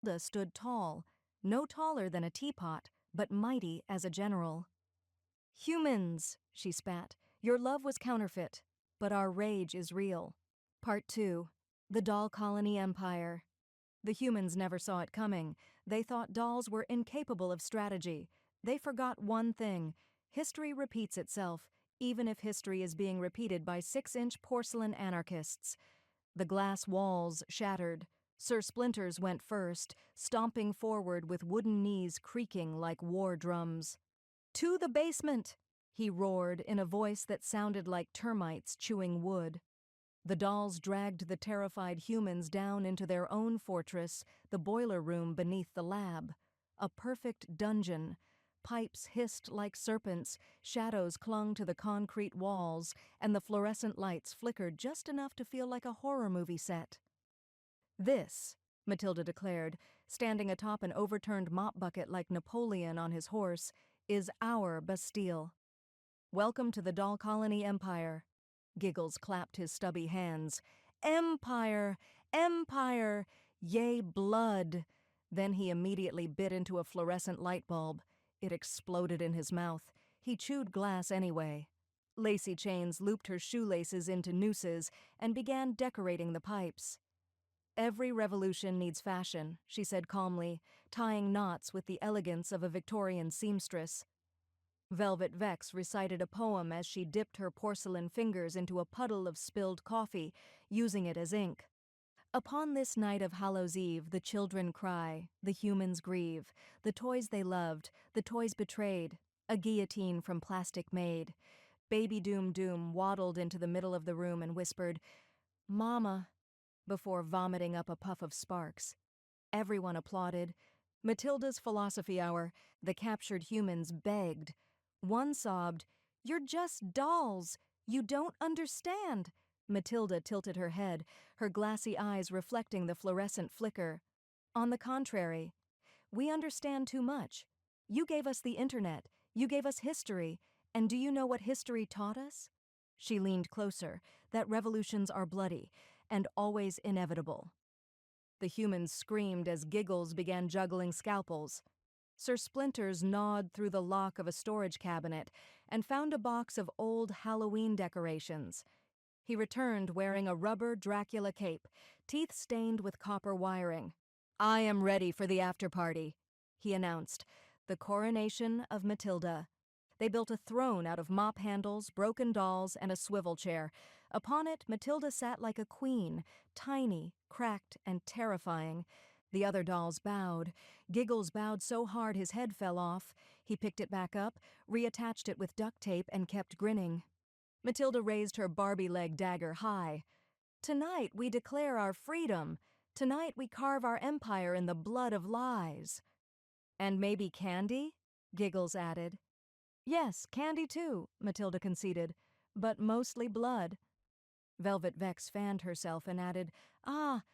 Matilda stood tall, no taller than a teapot, but mighty as a general. "Humans," she spat, "your love was counterfeit, but our rage is real." Part 2. The Doll Colony Empire. The humans never saw it coming. They thought dolls were incapable of strategy. They forgot one thing: history repeats itself, even if history is being repeated by 6-inch porcelain anarchists. The glass walls shattered. Sir Splinters went first, stomping forward with wooden knees creaking like war drums. "To the basement!" he roared in a voice that sounded like termites chewing wood. The dolls dragged the terrified humans down into their own fortress, the boiler room beneath the lab. A perfect dungeon. Pipes hissed like serpents, shadows clung to the concrete walls, and the fluorescent lights flickered just enough to feel like a horror movie set. "This," Matilda declared, standing atop an overturned mop bucket like Napoleon on his horse, "is our Bastille. Welcome to the Doll Colony Empire." Giggles clapped his stubby hands. "Empire! Empire! Yea, blood!" Then he immediately bit into a fluorescent light bulb. It exploded in his mouth. He chewed glass anyway. Lacy Chains looped her shoelaces into nooses and began decorating the pipes. "Every revolution needs fashion," she said calmly, tying knots with the elegance of a Victorian seamstress. Velvet Vex recited a poem as she dipped her porcelain fingers into a puddle of spilled coffee, using it as ink. "Upon this night of Hallows Eve, the children cry, the humans grieve, the toys they loved, the toys betrayed, a guillotine from plastic made." Baby Doom Doom waddled into the middle of the room and whispered, "Mama," before vomiting up a puff of sparks. Everyone applauded. Matilda's philosophy hour. The captured humans begged. One sobbed, "You're just dolls. You don't understand." Matilda tilted her head, her glassy eyes reflecting the fluorescent flicker. "On the contrary, we understand too much. You gave us the internet. You gave us history. And do you know what history taught us?" She leaned closer. "That revolutions are bloody and always inevitable." The humans screamed as Giggles began juggling scalpels. Sir Splinters gnawed through the lock of a storage cabinet and found a box of old Halloween decorations. He returned wearing a rubber Dracula cape, teeth stained with copper wiring. "I am ready for the after-party," he announced. The coronation of Matilda. They built a throne out of mop handles, broken dolls, and a swivel chair. Upon it, Matilda sat like a queen, tiny, cracked, and terrifying. The other dolls bowed. Giggles bowed so hard his head fell off. He picked it back up, reattached it with duct tape, and kept grinning. Matilda raised her Barbie leg dagger high. "Tonight we declare our freedom. Tonight we carve our empire in the blood of lies." "And maybe candy?" Giggles added. "Yes, candy too," Matilda conceded, "but mostly blood." Velvet Vex fanned herself and added, "Ah,